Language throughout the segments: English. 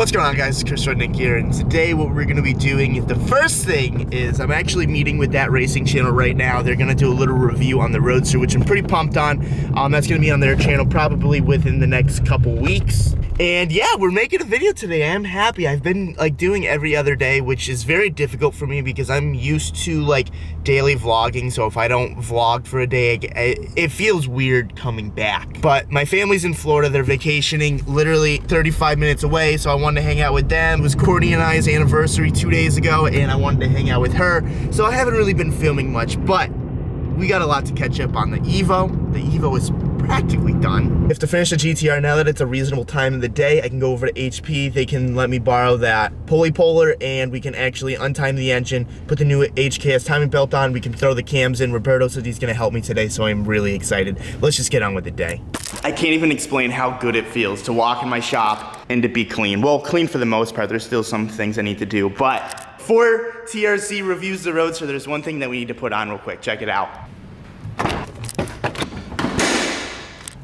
What's going on, guys? It's Chris Rudnick here, and today what we're going to be doing is the first thing is I'm actually meeting with that racing channel right now. They're going to do a little review on the Roadster, which I'm pretty pumped on. That's going to be on their channel probably within the next couple weeks. And yeah, we're making a video today. I'm happy. I've been like doing every other day, which is very difficult for me because I'm used to like daily vlogging. So if I don't vlog for a day, it feels weird coming back. But my family's in Florida. They're vacationing literally 35 minutes away. So I wanted to hang out with them. It was Courtney and I's anniversary 2 days ago, and I wanted to hang out with her. So I haven't really been filming much, but we got a lot to catch up on. The Evo is practically done. If to finish the GTR, now that it's a reasonable time of the day, I can go over to HP. They can let me borrow that pulley puller, and we can actually untime the engine, put the new HKS timing belt on. We can throw the cams in. Roberto said he's gonna help me today, so I'm really excited. Let's just get on with the day. I can't even explain how good it feels to walk in my shop and to be clean. Well, clean for the most part. There's still some things I need to do, but for TRC reviews the Roadster, there's one thing that we need to put on real quick. Check it out.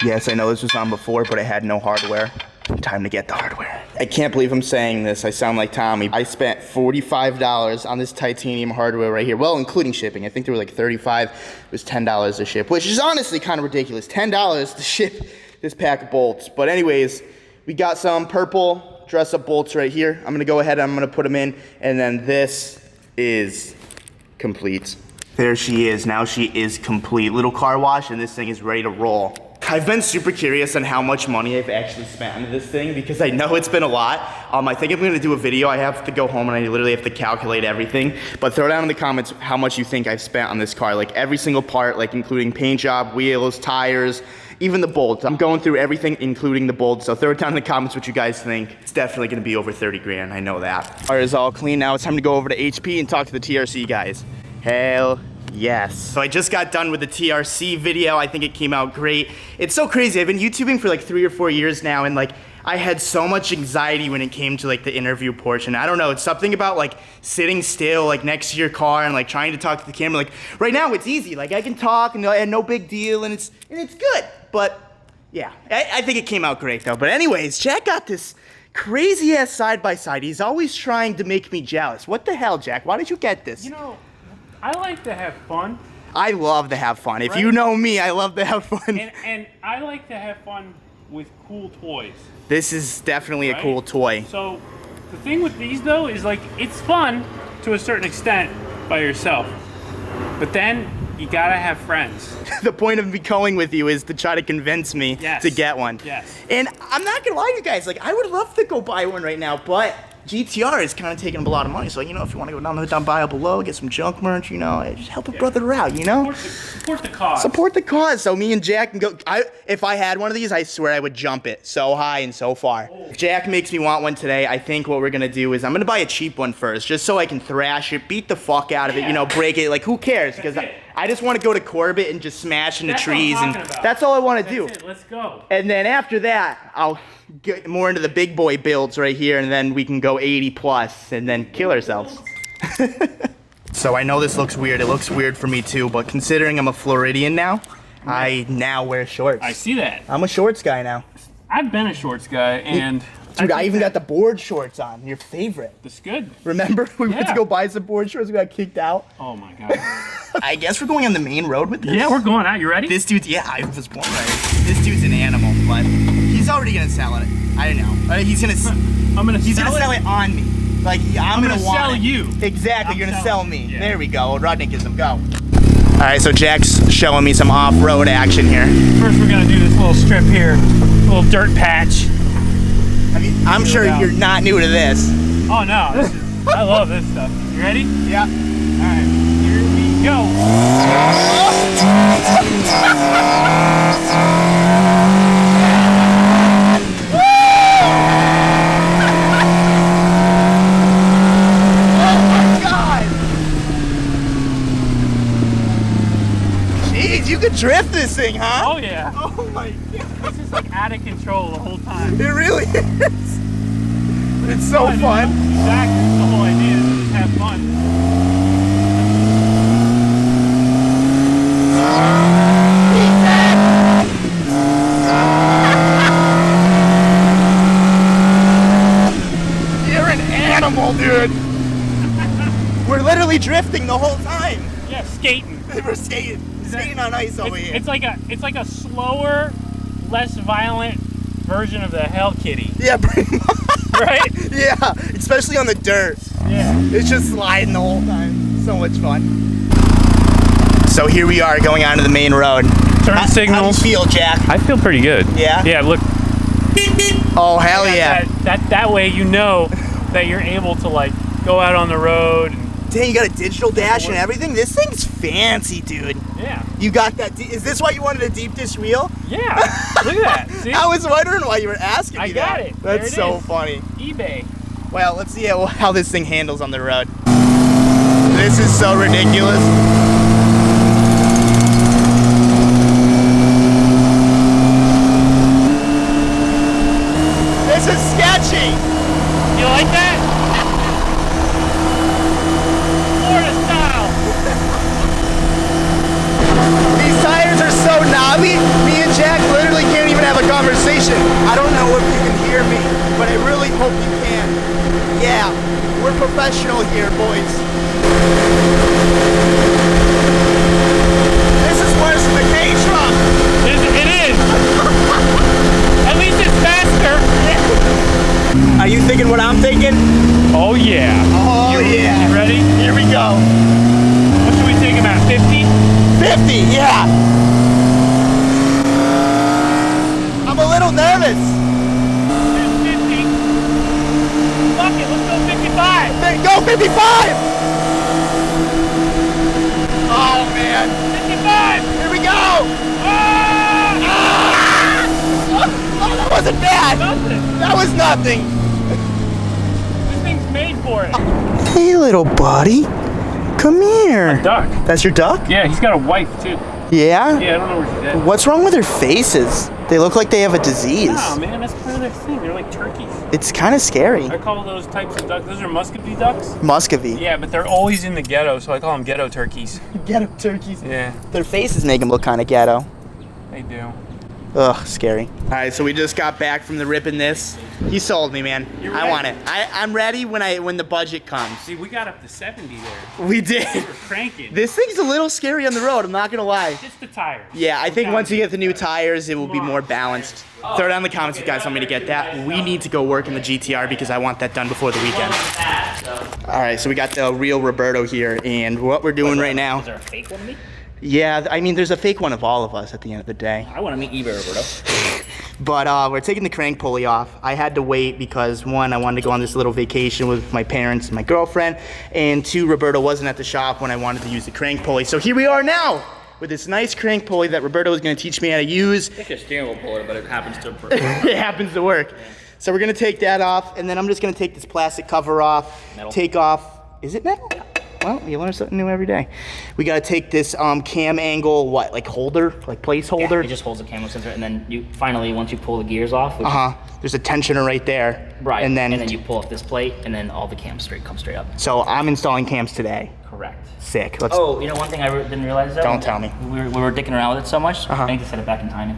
Yes, I know this was on before, but I had no hardware. Time to get the hardware. I can't believe I'm saying this. I sound like Tommy. I spent $45 on this titanium hardware right here. Well, including shipping. I think they were like $35. It was $10 to ship, which is honestly kind of ridiculous. $10 to ship this pack of bolts. But anyways, we got some purple dress-up bolts right here. I'm gonna go ahead and I'm gonna put them in, and then this is complete. There she is. Now she is complete. Little car wash, and this thing is ready to roll. I've been super curious on how much money I've actually spent on this thing because I know it's been a lot. I think I'm gonna do a video. I have to go home and I literally have to calculate everything. But throw down in the comments how much you think I've spent on this car. Like every single part, like including paint job, wheels, tires, even the bolts. I'm going through everything, including the bolts. So throw it down in the comments what you guys think. It's definitely gonna be over 30 grand, I know that. Car is all clean. Now it's time to go over to HP and talk to the TRC guys. Hell yes. So I just got done with the TRC video. I think it came out great. It's so crazy. I've been YouTubing for like 3 or 4 years now, and like I had so much anxiety when it came to like the interview portion. I don't know, it's something about like sitting still like next to your car and like trying to talk to the camera. Like right now it's easy. Like I can talk and no big deal, and it's good. But yeah, I think it came out great though. But anyways, Jack got this crazy ass side-by-side. He's always trying to make me jealous. What the hell, Jack? Why did you get this? You know, I like to have fun. I love to have fun. If you know me, I love to have fun. And I like to have fun with cool toys. This is definitely a cool toy. So the thing with these though is like it's fun to a certain extent by yourself. But then you gotta have friends. The point of me going with you is to try to convince me to get one. Yes. And I'm not gonna lie to you guys, like I would love to go buy one right now, but GTR is kind of taking up a lot of money. So, you know, if you want to go down bio below, get some junk merch, you know, just help a brother out, you know? Support the cause. Support the cause. So me and Jack can go. If I had one of these, I swear I would jump it so high and so far. If Jack makes me want one today, I think what we're going to do is I'm going to buy a cheap one first, just so I can thrash it, beat the fuck out of it, you know, break it. Like, who cares? Because I just want to go to Corbett and just smash into trees. And that's all I want to do. Let's go. And then after that, I'll get more into the big boy builds right here, and then we can go 80 plus and then kill ourselves. So I know this looks weird. It looks weird for me too, but considering I'm a Floridian now, I now wear shorts. I see that. I'm a shorts guy now. I've been a shorts guy, and dude, I even got the board shorts on. Your favorite. That's good. Remember we went to go buy some board shorts? We got kicked out. Oh my god. I guess we're going on the main road with this. Yeah, we're going out. You ready? This dude's, yeah, I was born ready. This dude's an animal, but he's already gonna sell it. I don't know. He's gonna sell it on me. Like, I'm gonna sell you. Exactly, you're gonna sell me. Yeah. There we go. Rudnickism, go. All right, so Jack's showing me some off-road action here. First, we're gonna do this little strip here, a little dirt patch. I mean, I'm sure you're not new to this. Oh no, I love this stuff. You ready? Yeah. All right, here we go. You could drift this thing, huh? Oh yeah. Oh my god. It's just like out of control the whole time. It really is. It's so fun. Exactly. That's the whole idea is to just have fun. animal, dude. We're literally drifting the whole time. Yeah, skating. We're skating on ice over here. It's like a slower, less violent version of the Hell Kitty. Yeah, pretty much. Right? Yeah, especially on the dirt. Yeah. It's just sliding the whole time. So much fun. So here we are going onto the main road. Turn signals. How do you feel, Jack? I feel pretty good. Yeah? Yeah, look. Oh, hell yeah. That way you know that you're able to like go out on the road. Dang, you got a digital dash and everything? This thing's fancy, dude. Yeah. You got that. Is this why you wanted a deep dish wheel? Yeah. Look at that. See? I was wondering why you were asking me that. I got it. That's There it so is. funny. eBay. Well, let's see how this thing handles on the road. This is so ridiculous. This is sketchy. You like that? Florida style. These tires are so knobby. Me and Jack literally can't even have a conversation. I don't know if you can hear me, but I really hope you can. Yeah, we're professional here, boys. This is worse than the K-Truck. It is. At least it's faster. Are you thinking what I'm thinking? Oh yeah. Oh yeah. You ready? Here we go. What should we take him at? 50? 50, yeah. I'm a little nervous. There's 50. Fuck it, let's go 55. Go 55! Oh man. 55. Here we go. Ah! Oh, that wasn't bad. Nothing. That was nothing. This thing's made for it. Hey, little buddy. Come here. Duck. That's your duck? Yeah, he's got a wife too. Yeah? Yeah, I don't know where she's at. What's wrong with their faces? They look like they have a disease. Oh man, that's part of their thing. They're like turkeys. It's kind of scary. I call those types of ducks. Those are Muscovy ducks. Muscovy. Yeah, but they're always in the ghetto, so I call them ghetto turkeys. Ghetto turkeys. Yeah, Their faces make them look kind of ghetto. they do. Ugh, scary. All right, so we just got back from the ripping this. You sold me, man. You're I ready. want it. I'm ready when the budget comes. See, we got up to 70 there. We did. We're cranking. This thing's a little scary on the road, I'm not gonna lie. Just the tires. Yeah, I think Okay. once you get the new tires, it will be more balanced. Throw it down in the comments if you guys want me to get that. We need to go work in the GTR because I want that done before the weekend. All right, so we got the real Roberto here, and what we're doing right now. Is there a fake one of me? Yeah, I mean, there's a fake one of all of us at the end of the day. I want to meet eBay Roberto. But we're taking the crank pulley off. I had to wait because one, I wanted to go on this little vacation with my parents and my girlfriend, and two, Roberto wasn't at the shop when I wanted to use the crank pulley. So here we are now with this nice crank pulley that Roberto is going to teach me how to use. I think a steering wheel puller, but it happens to. It happens to work. So we're going to take that off, and then I'm just going to take this plastic cover off, Metal. take off, is it metal? Well, you learn something new every day. We got to take this cam angle, like holder, like placeholder. It just holds the camera sensor, and then you finally, once you pull the gears off, which There's a tensioner right there. right, And then you pull off this plate, and then all the cams come straight up. so I'm installing cams today. Correct. Sick. Let's. Oh, you know one thing I didn't realize though? Don't tell me. We were dicking around with it so much. I need to set it back in timing.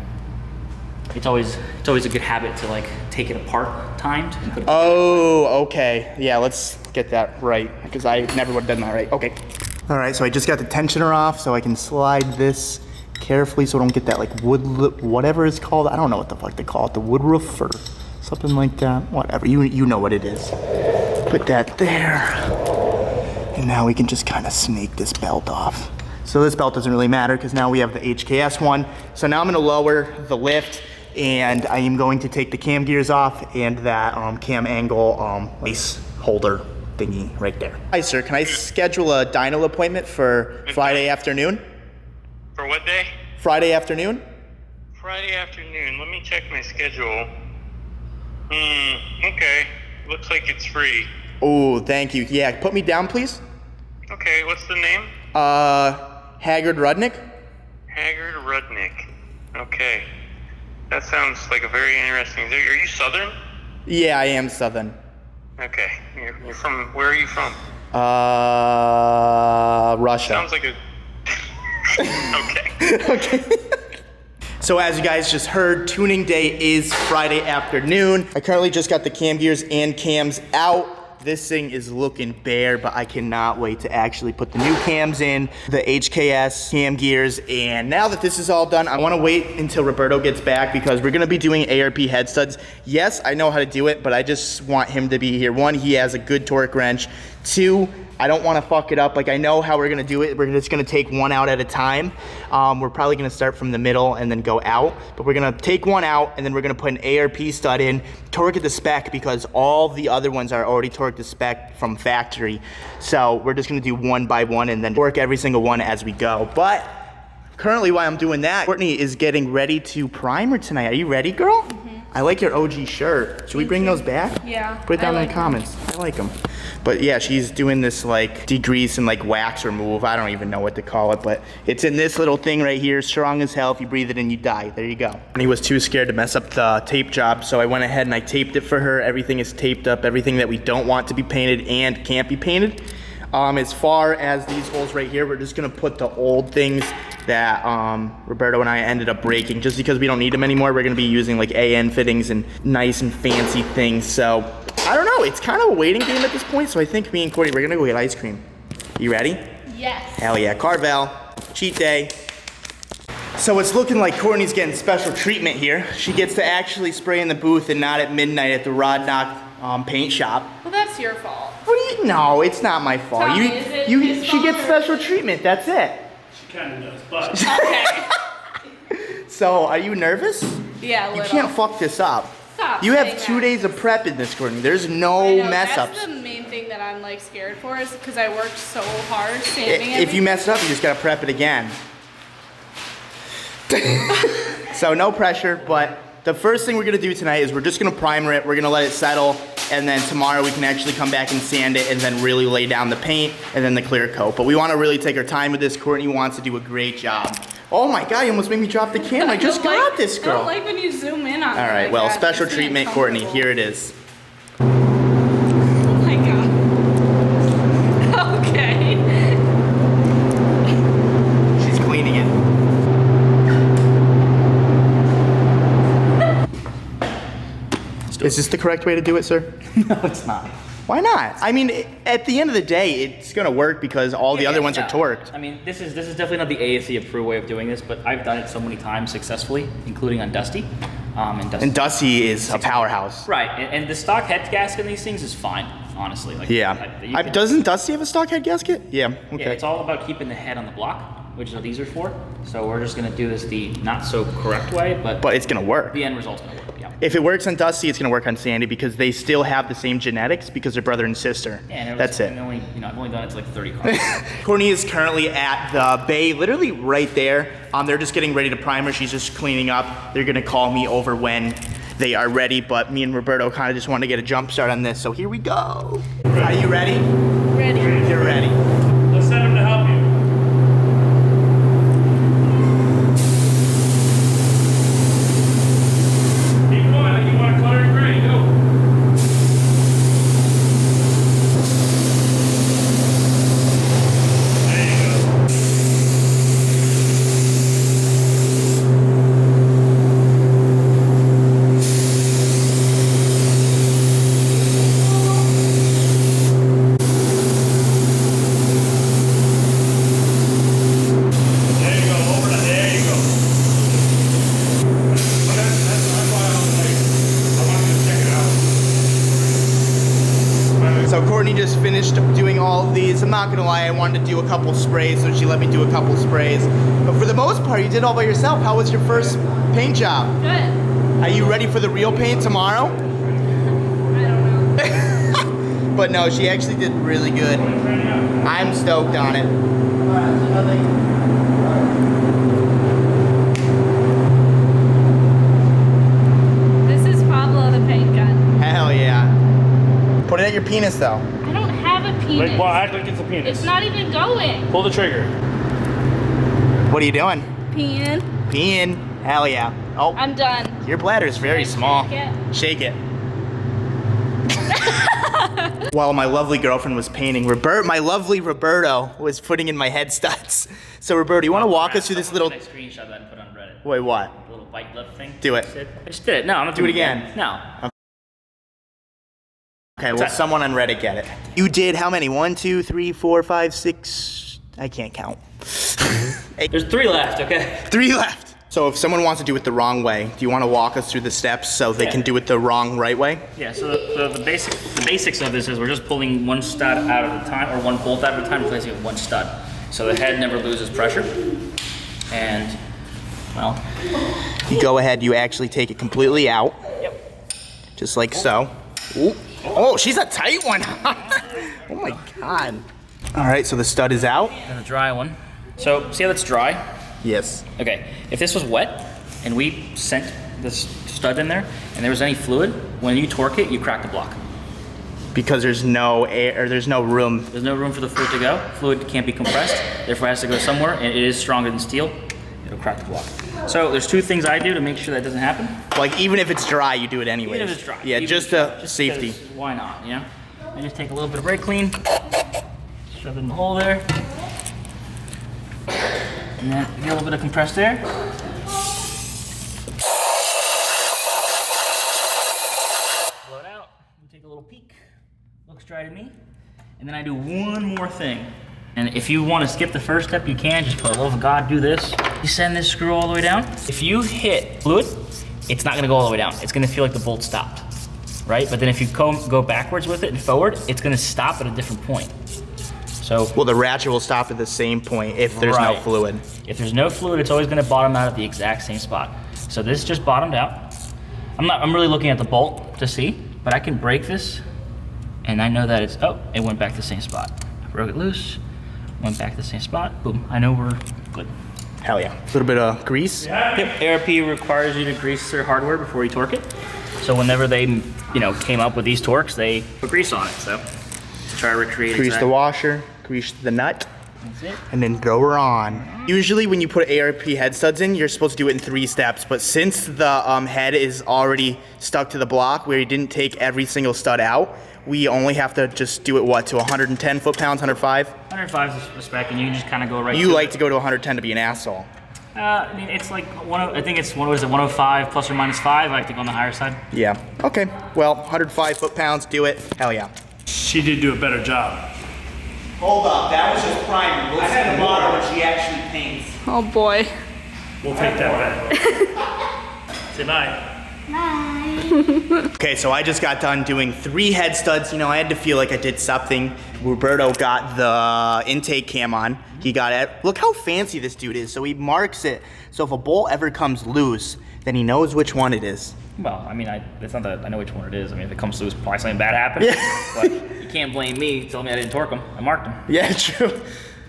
It's always a good habit to like take it apart timed. And put it Oh, okay. Yeah, let's get that right because I never would have done that right. Okay. All right, so I just got the tensioner off so I can slide this carefully so I don't get that like wood, whatever it's called. I don't know what the fuck they call it, the wood roof or something like that. Whatever, you know what it is. Put that there. And now we can just kind of snake this belt off. So this belt doesn't really matter because now we have the HKS one. So now I'm gonna lower the lift and I am going to take the cam gears off and that cam angle lace holder thingy right there. Hi sir, can I schedule a dyno appointment for Friday afternoon? For what day? Friday afternoon? Friday afternoon. Let me check my schedule. Okay. Looks like it's free. Oh, thank you. Yeah, put me down please. Okay, what's the name? Haggard Rudnick? Haggard Rudnick. Okay. That sounds like a very interesting. Are you Southern? Yeah, I am Southern. Okay. You're from, where are you from? Russia. Sounds like a... Okay. Okay. So as you guys just heard, tuning day is Friday afternoon. I currently just got the cam gears and cams out this thing is looking bare, but I cannot wait to actually put the new cams in, the HKS cam gears. And now that this is all done, I want to wait until Roberto gets back because we're going to be doing ARP head studs. Yes, I know how to do it, but I just want him to be here. One, he has a good torque wrench. Two, I don't want to fuck it up. Like, I know how we're going to do it. We're just going to take one out at a time. We're probably going to start from the middle and then go out. But we're going to take one out, and then we're going to put an ARP stud in, torque it to spec, because all the other ones are already torqued to spec from factory. So we're just going to do one by one and then torque every single one as we go. But currently, while I'm doing that, Courtney is getting ready to primer tonight. Are you ready, girl? I like your OG shirt. Should we bring those back? Yeah. Put it down I in the like comments. I like them. But yeah, she's doing this like degrease and like wax remove. I don't even know what to call it, but it's in this little thing right here, strong as hell. If you breathe it in, you die. There you go. And he was too scared to mess up the tape job, so I went ahead and I taped it for her. Everything is taped up, everything that we don't want to be painted and can't be painted. As far as these holes right here, we're just gonna put the old things that Roberto and I ended up breaking just because we don't need them anymore. We're gonna be using like AN fittings and nice and fancy things. So I don't know, it's kind of a waiting game at this point. So I think me and Courtney, we're gonna go get ice cream. You ready? Yes. Hell yeah, Carvel, cheat day. So it's looking like Courtney's getting special treatment here. She gets to actually spray in the booth and not at midnight at the Rod Knock paint shop. Well, that's your fault. What do you? No, it's not my fault. Tell me, is it his She fault gets or- special treatment. That's it. She kind of does, but Okay. So, are you nervous? Yeah, a You little. can't fuck this up. Stop You have saying 2 that. days of prep in this, Courtney. There's I no know, mess that's ups. the main thing that I'm like scared for is because I worked so hard sanding If you everything. mess it up, you just gotta prep it again. So no pressure, but the first thing we're gonna do tonight is we're just gonna primer it. We're gonna let it settle, and then tomorrow we can actually come back and sand it and then really lay down the paint and then the clear coat. But we wanna really take our time with this. Courtney wants to do a great job. Oh my God, you almost made me drop the camera. I just don't got like- this, I girl. don't like when you zoom in on All me right, like well, that. special It's treatment, Courtney. uncomfortable. Here it is. Oh my God. Okay. She's cleaning it. Is this the correct way to do it, sir? No, it's not. Why not? I mean, at the end of the day, it's gonna work because all the other ones are torqued. I mean, this is definitely not the ASE approved way of doing this, but I've done it so many times successfully, including on Dusty. And Dusty is a powerhouse. Right, and the stock head gasket in these things is fine, honestly. Like, Yeah. you can- Doesn't Dusty have a stock head gasket? Yeah. Okay. Yeah, it's all about keeping the head on the block, which is what these are for. So we're just gonna do this the not so correct way, but But it's gonna work. the end result's gonna work. Yeah. If it works on Dusty, it's gonna work on Sandy because they still have the same genetics because they're brother and sister. Yeah, and That's it. I've only done it to like 30 cars. Courtney is currently at the bay, literally right there. They're just getting ready to primer. She's just cleaning up. They're gonna call me over when they are ready, but me and Roberto kind of just want to get a jump start on this. So here we go. Are you ready? Ready. You're ready. let's send him to help you. Keep going, like you want to color it gray, go. There you go. There you go, over to there you go. That's why I was like, I wanted to check it out. So Courtney just finished doing all of these. I'm not gonna lie, I wanted to do a couple sprays, so she let me do a couple sprays. But for the most part, you did all by yourself. How was your first paint job? Good. Are you ready for the real paint tomorrow? I don't know. But no, she actually did really good. I'm stoked on it. This is Pablo the paint gun. Hell yeah. Put it at your penis though. I don't have a penis. Well, act like it's a penis. It's not even going. Pull the trigger. What are you doing? Peeing. Peeing. Hell yeah. Oh, I'm done. your bladder is very Shake small. it. Shake it. While my lovely girlfriend was painting, my lovely Roberto was putting in my head studs. So Roberto, you want to walk us through this little? I screenshot that and put on Reddit. Wait, what? The little bite lip thing. Do it. I just did it. No, I'm not Do it doing again. No. Okay, well, someone on Reddit get it. You did how many? 1, 2, 3, 4, 5, 6. I can't count. There's 3 left, okay? 3 left. So if someone wants to do it the wrong way, do you want to walk us through the steps so they can do it the right way? Yeah, so the basics of this is we're just pulling one stud out at a time, or one bolt out at a time, replacing it with one stud. So the head never loses pressure. And, well... You go ahead, you actually take it completely out. Yep. Just like so. Ooh. Oh, she's a tight one. Oh my God. All right, so the stud is out. And the dry one. So, see how that's dry? Yes. Okay, if this was wet, and we sent this stud in there, and there was any fluid, when you torque it, you crack the block. Because there's no air, or there's no room. There's no room for the fluid to go. Fluid can't be compressed, therefore it has to go somewhere, and it is stronger than steel. It'll crack the block. So there's 2 things I do to make sure that doesn't happen. Like even if it's dry, you do it anyway. Even if it's dry. Yeah, just safety. Why not, you know? I just take a little bit of brake clean, shove it in the hole there, and then get a little bit of compressed air. Blow it out, and take a little peek. Looks dry to me. And then I do one more thing. And if you want to skip the first step, you can. Just for the love of God, do this. You send this screw all the way down. If you hit fluid, it's not going to go all the way down. It's going to feel like the bolt stopped, right? But then if you go backwards with it and forward, it's going to stop at a different point. So, well, the ratchet will stop at the same point if there's no fluid. If there's no fluid, it's always going to bottom out at the exact same spot. So this just bottomed out. I'm really looking at the bolt to see, but I can break this, and I know that it went back to the same spot. I broke it loose. Went back to the same spot. Boom. I know we're good. Hell yeah. A little bit of grease. Yep. ARP requires you to grease their hardware before you torque it. So whenever they, came up with these torques, they put grease on it. So try to recreate Grease the washer, grease the nut, That's it. and then throw her on. Usually when you put ARP head studs in, you're supposed to do it in 3 steps. But since the head is already stuck to the block where you didn't take every single stud out, we only have to just do it, to 110 foot-pounds, 105? 105 is the spec, and you can just kind of go right You like to go to 110 to be an asshole. I mean, it's like, I think it's, 105 plus or minus 5. I like to go on the higher side. Yeah, okay. Well, 105 foot-pounds, do it. Hell yeah. She did do a better job. Hold up, that was just primer. We'll see tomorrow when she actually paints. Oh boy. We'll take that back. Say bye. Okay, so I just got done doing 3 head studs. I had to feel like I did something. Roberto got the intake cam on. He got it. Look how fancy this dude is. So he marks it. So if a bolt ever comes loose, then he knows which one it is. Well, I mean, it's not that I know which one it is. I mean, if it comes loose, probably something bad happened. Yeah. But you can't blame me telling me I didn't torque them. I marked them. Yeah, true.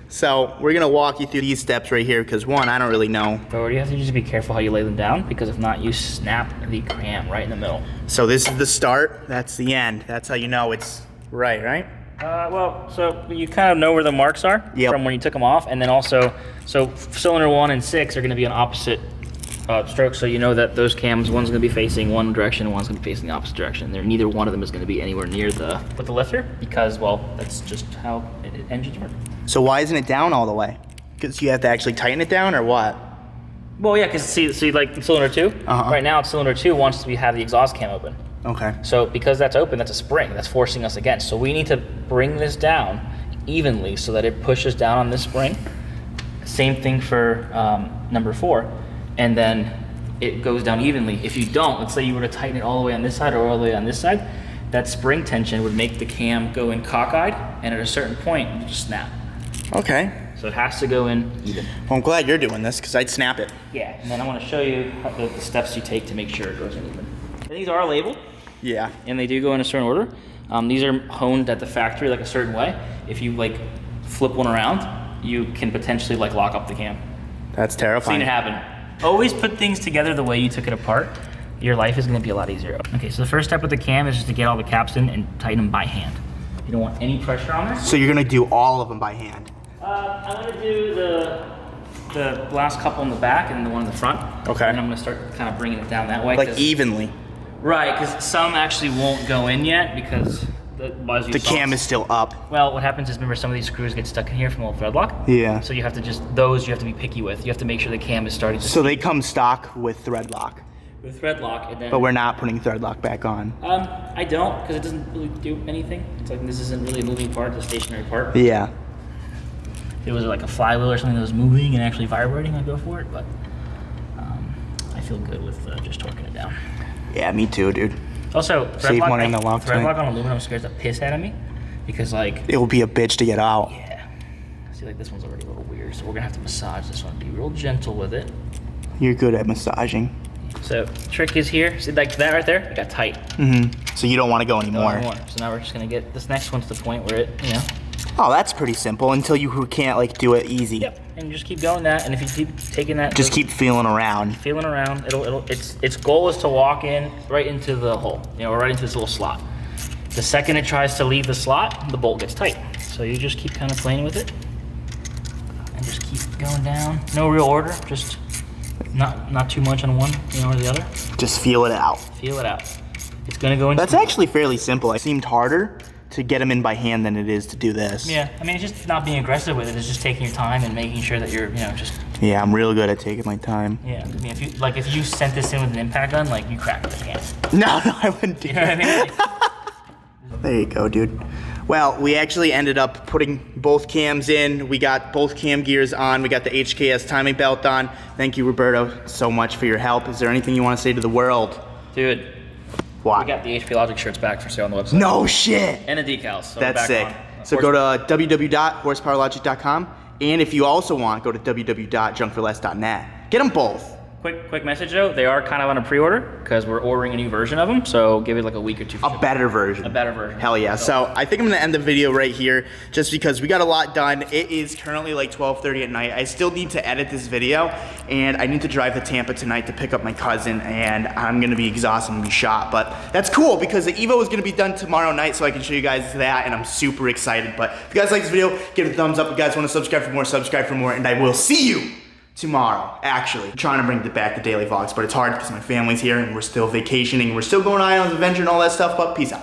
So we're gonna walk you through these steps right here because I don't really know. But you have to just be careful how you lay them down, because if not, you snap the cam right in the middle. So this is the start, that's the end. That's how you know it's right? Well, so you kind of know where the marks are from when you took them off, and then also, so cylinder 1 and 6 are gonna be on opposite strokes, so you know that those cams, one's gonna be facing one direction and one's gonna be facing the opposite direction. Neither one of them is gonna be anywhere near with the lifter, because, well, that's just how engines work. So why isn't it down all the way? Because you have to actually tighten it down, or what? Well, yeah, because see, like cylinder 2, right now cylinder 2 wants to have the exhaust cam open. Okay. So because that's open, that's a spring, that's forcing us against. So we need to bring this down evenly so that it pushes down on this spring. Same thing for number 4, and then it goes down evenly. If you don't, let's say you were to tighten it all the way on this side or all the way on this side, that spring tension would make the cam go in cockeyed, and at a certain point, it would just snap. Okay. So it has to go in even. Well, I'm glad you're doing this because I'd snap it. Yeah, and then I want to show you the steps you take to make sure it goes in even. And these are labeled. Yeah. And they do go in a certain order. These are honed at the factory like a certain way. If you flip one around, you can potentially lock up the cam. That's terrifying. Seen it happen. Always put things together the way you took it apart. Your life is going to be a lot easier. Okay, so the first step with the cam is just to get all the caps in and tighten them by hand. You don't want any pressure on there. So you're gonna do all of them by hand? I'm gonna do the last couple in the back and the one in the front. Okay. And I'm gonna start kind of bringing it down that way. Evenly? Right, because some actually won't go in yet because the cam is still up. Well, what happens is, remember, some of these screws get stuck in here from old thread lock. Yeah. So you have to you have to be picky with. You have to make sure the cam is starting to So they come stock with thread lock? with thread lock, and then. But we're not putting thread lock back on. I don't, because it doesn't really do anything. It's like this isn't really a moving part, it's a stationary part. Yeah. If it was like a flywheel or something that was moving and actually vibrating, I'd go for it, but I feel good with just torquing it down. Yeah, me too, dude. Also, Save money on the lock thread tank. lock on aluminum scares the piss out of me, because like, It will be a bitch to get out. yeah. See, like this one's already a little weird, so we're gonna have to massage this one, be real gentle with it. You're good at massaging. So, trick is here, see like that right there? It got tight. So you don't want to go anymore. So now we're just gonna get this next one to the point where it, you know. Oh, that's pretty simple until you can't like do it easy. Yep. And you just keep going that, and if you keep taking that, Just keep feeling around. feeling around, its goal is to walk in right into the hole, you know, or right into this little slot. The second it tries to leave the slot, the bolt gets tight. So you just keep kind of playing with it, and just keep going down. No real order, just not too much on one, you know, or the other. Just feel it out. Feel it out. It's gonna go into. That's actually fairly simple. It seemed harder to get them in by hand than it is to do this. Yeah, I mean, it's just not being aggressive with it. It's just taking your time and making sure that you're, you know, just. Yeah, I'm real good at taking my time. Yeah, I mean, if you sent this in with an impact gun, like you crack the can. No, I wouldn't do You know what I that. mean? There you go, dude. Well, we actually ended up putting both cams in. We got both cam gears on. We got the HKS timing belt on. Thank you, Roberto, so much for your help. Is there anything you want to say to the world? Dude, What? we got the HP Logic shirts back for sale on the website. No shit. And the decals. So That's we're back sick. on. So go to www.horsepowerlogic.com, and if you also want, go to www.junkforless.net. Get them both. Quick message though, they are kind of on a pre-order because we're ordering a new version of them. So give it like a week or two. A better version. A better version. Hell yeah. So I think I'm gonna end the video right here just because we got a lot done. It is currently like 12:30 at night. I still need to edit this video, and I need to drive to Tampa tonight to pick up my cousin, and I'm gonna be exhausted and be shot. But that's cool because the Evo is gonna be done tomorrow night, so I can show you guys that, and I'm super excited. But if you guys like this video, give it a thumbs up. If you guys wanna subscribe for more, and I will see you tomorrow. Actually, I'm trying to bring back the daily vlogs, but it's hard because my family's here and we're still vacationing. We're still going on Islands Adventure and all that stuff, but peace out.